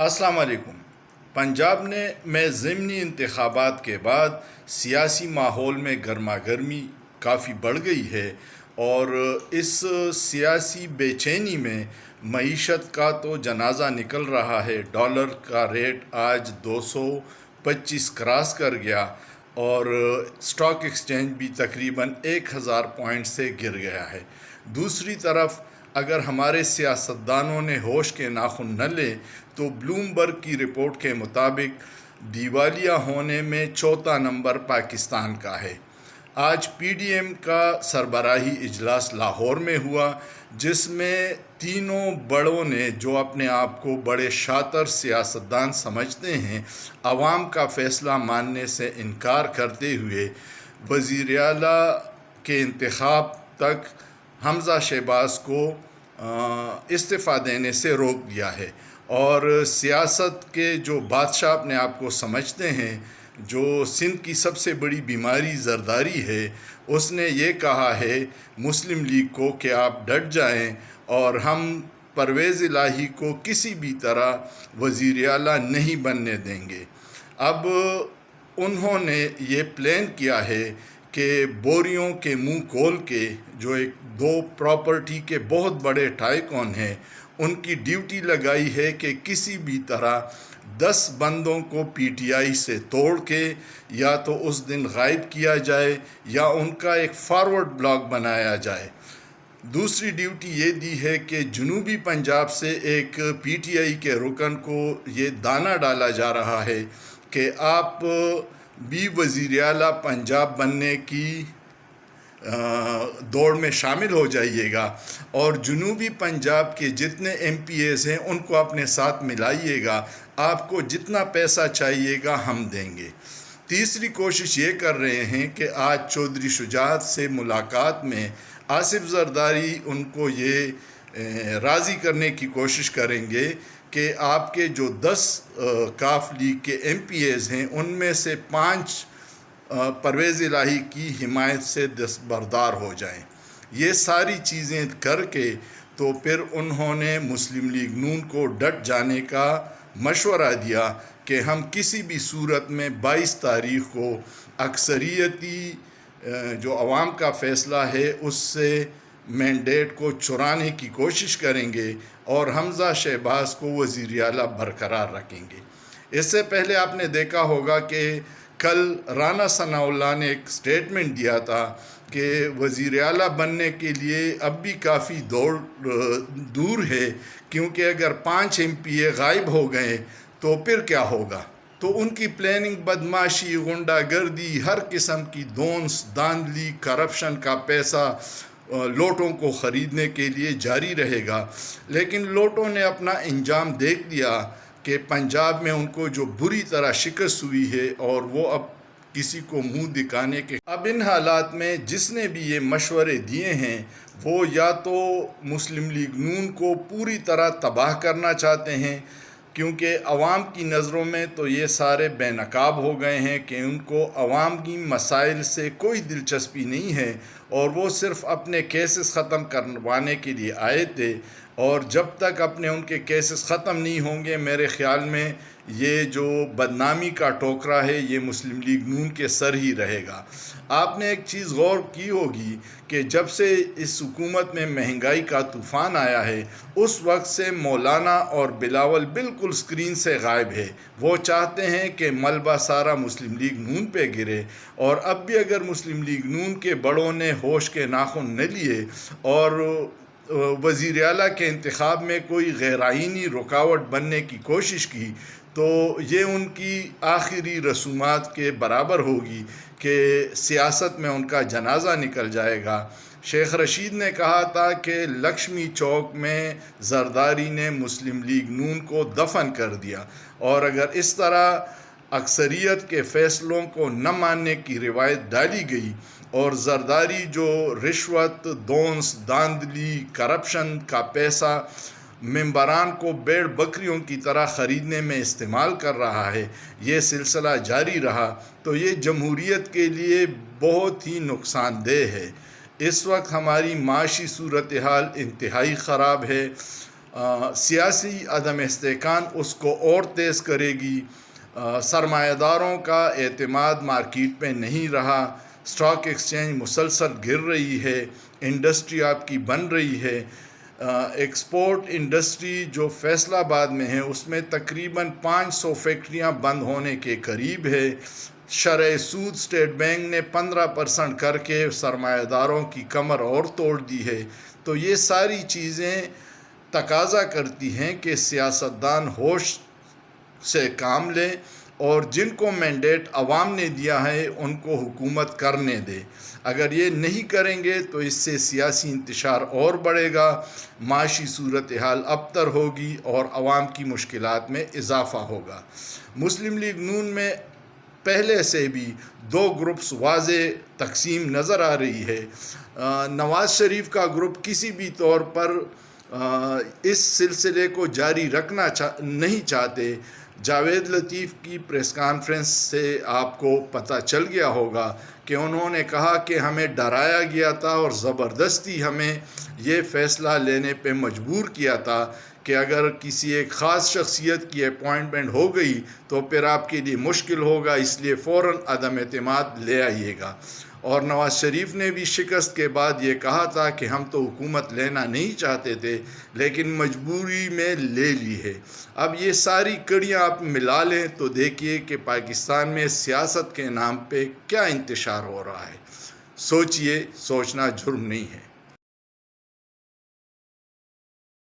السلام علیکم۔ پنجاب میں ضمنی انتخابات کے بعد سیاسی ماحول میں گرما گرمی کافی بڑھ گئی ہے اور اس سیاسی بے چینی میں معیشت کا تو جنازہ نکل رہا ہے۔ ڈالر کا ریٹ آج 225 کراس کر گیا اور اسٹاک ایکسچینج بھی تقریباً 1000 پوائنٹ سے گر گیا ہے۔ دوسری طرف اگر ہمارے سیاستدانوں نے ہوش کے ناخن نہ لے تو بلومبرگ کی رپورٹ کے مطابق دیوالیہ ہونے میں چوتھا نمبر پاکستان کا ہے۔ آج پی ڈی ایم کا سربراہی اجلاس لاہور میں ہوا، جس میں تینوں بڑوں نے، جو اپنے آپ کو بڑے شاطر سیاستدان سمجھتے ہیں، عوام کا فیصلہ ماننے سے انکار کرتے ہوئے وزیر اعلیٰ کے انتخاب تک حمزہ شہباز کو استعفیٰ دینے سے روک دیا ہے۔ اور سیاست کے جو بادشاہ اپنے آپ کو سمجھتے ہیں، جو سندھ کی سب سے بڑی بیماری زرداری ہے، اس نے یہ کہا ہے مسلم لیگ کو کہ آپ ڈٹ جائیں اور ہم پرویز الہی کو کسی بھی طرح وزیر اعلیٰ نہیں بننے دیں گے۔ اب انہوں نے یہ پلان کیا ہے کہ بوریوں کے منہ کھول کے، جو ایک دو پراپرٹی کے بہت بڑے ٹائکون ہیں، ان کی ڈیوٹی لگائی ہے کہ کسی بھی طرح 10 بندوں کو پی ٹی آئی سے توڑ کے یا تو اس دن غائب کیا جائے یا ان کا ایک فارورڈ بلاک بنایا جائے۔ دوسری ڈیوٹی یہ دی ہے کہ جنوبی پنجاب سے ایک پی ٹی آئی کے رکن کو یہ دانہ ڈالا جا رہا ہے کہ آپ بھی وزیر اعلیٰ پنجاب بننے کی دوڑ میں شامل ہو جائیے گا اور جنوبی پنجاب کے جتنے ایم پی ایز ہیں ان کو اپنے ساتھ ملائیے گا، آپ کو جتنا پیسہ چاہیے گا ہم دیں گے۔ تیسری کوشش یہ کر رہے ہیں کہ آج چودھری شجاعت سے ملاقات میں آصف زرداری ان کو یہ راضی کرنے کی کوشش کریں گے کہ آپ کے جو 10 کاف لیگ کے ایم پی ایز ہیں ان میں سے 5 پرویز الہی کی حمایت سے دستبردار ہو جائیں۔ یہ ساری چیزیں کر کے تو پھر انہوں نے مسلم لیگ نون کو ڈٹ جانے کا مشورہ دیا کہ ہم کسی بھی صورت میں 22 تاریخ کو اکثریتی جو عوام کا فیصلہ ہے اس سے مینڈیٹ کو چرانے کی کوشش کریں گے اور حمزہ شہباز کو وزیر اعلیٰ برقرار رکھیں گے۔ اس سے پہلے آپ نے دیکھا ہوگا کہ کل رانا ثناء اللہ نے ایک سٹیٹمنٹ دیا تھا کہ وزیر اعلیٰ بننے کے لیے اب بھی کافی دور ہے، کیونکہ اگر 5 ایم پی اے غائب ہو گئے تو پھر کیا ہوگا۔ تو ان کی پلاننگ بدماشی، غنڈہ گردی، ہر قسم کی دونس داندلی، کرپشن کا پیسہ لوٹوں کو خریدنے کے لیے جاری رہے گا۔ لیکن لوٹوں نے اپنا انجام دیکھ لیا کہ پنجاب میں ان کو جو بری طرح شکست ہوئی ہے اور وہ اب کسی کو منہ دکھانے کے اب ان حالات میں جس نے بھی یہ مشورے دیے ہیں وہ یا تو مسلم لیگ نون کو پوری طرح تباہ کرنا چاہتے ہیں، کیونکہ عوام کی نظروں میں تو یہ سارے بے نقاب ہو گئے ہیں کہ ان کو عوام کی مسائل سے کوئی دلچسپی نہیں ہے اور وہ صرف اپنے کیسز ختم کروانے کے لیے آئے تھے، اور جب تک اپنے ان کے کیسز ختم نہیں ہوں گے میرے خیال میں یہ جو بدنامی کا ٹوکرا ہے یہ مسلم لیگ نون کے سر ہی رہے گا۔ آپ نے ایک چیز غور کی ہوگی کہ جب سے اس حکومت میں مہنگائی کا طوفان آیا ہے اس وقت سے مولانا اور بلاول بالکل سکرین سے غائب ہے۔ وہ چاہتے ہیں کہ ملبہ سارا مسلم لیگ نون پہ گرے، اور اب بھی اگر مسلم لیگ نون کے بڑوں نے ہوش کے ناخن نہ لیے اور وزیر اعلیٰ کے انتخاب میں کوئی غیر آئینی رکاوٹ بننے کی کوشش کی تو یہ ان کی آخری رسومات کے برابر ہوگی کہ سیاست میں ان کا جنازہ نکل جائے گا۔ شیخ رشید نے کہا تھا کہ لکشمی چوک میں زرداری نے مسلم لیگ نون کو دفن کر دیا، اور اگر اس طرح اکثریت کے فیصلوں کو نہ ماننے کی روایت ڈالی گئی اور زرداری جو رشوت، دونس داندلی، کرپشن کا پیسہ ممبران کو بیڑ بکریوں کی طرح خریدنے میں استعمال کر رہا ہے، یہ سلسلہ جاری رہا تو یہ جمہوریت کے لیے بہت ہی نقصان دہ ہے۔ اس وقت ہماری معاشی صورتحال انتہائی خراب ہے، سیاسی عدم استحکام اس کو اور تیز کرے گی۔ سرمایہ داروں کا اعتماد مارکیٹ پہ نہیں رہا، اسٹاک ایکسچینج مسلسل گر رہی ہے، انڈسٹری آپ کی بن رہی ہے۔ ایکسپورٹ انڈسٹری جو فیصل آباد میں ہے اس میں تقریباً 500 فیکٹریاں بند ہونے کے قریب ہے۔ شرح سود اسٹیٹ بینک نے 15% کر کے سرمایہ داروں کی کمر اور توڑ دی ہے۔ تو یہ ساری چیزیں تقاضا کرتی ہیں کہ سیاستدان ہوش سے کام لیں اور جن کو مینڈیٹ عوام نے دیا ہے ان کو حکومت کرنے دے۔ اگر یہ نہیں کریں گے تو اس سے سیاسی انتشار اور بڑھے گا، معاشی صورتحال ابتر ہوگی اور عوام کی مشکلات میں اضافہ ہوگا۔ مسلم لیگ نون میں پہلے سے بھی 2 گروپس واضح تقسیم نظر آ رہی ہے۔ نواز شریف کا گروپ کسی بھی طور پر اس سلسلے کو جاری رکھنا نہیں چاہتے۔ جاوید لطیف کی پریس کانفرنس سے آپ کو پتہ چل گیا ہوگا کہ انہوں نے کہا کہ ہمیں ڈرایا گیا تھا اور زبردستی ہمیں یہ فیصلہ لینے پہ مجبور کیا تھا کہ اگر کسی ایک خاص شخصیت کی اپوائنٹمنٹ ہو گئی تو پھر آپ کے لیے مشکل ہوگا، اس لیے فوراً عدم اعتماد لے آئیے گا۔ اور نواز شریف نے بھی شکست کے بعد یہ کہا تھا کہ ہم تو حکومت لینا نہیں چاہتے تھے لیکن مجبوری میں لے لی ہے۔ اب یہ ساری کڑیاں آپ ملا لیں تو دیکھیے کہ پاکستان میں سیاست کے نام پہ کیا انتشار ہو رہا ہے۔ سوچئے، سوچنا جرم نہیں ہے۔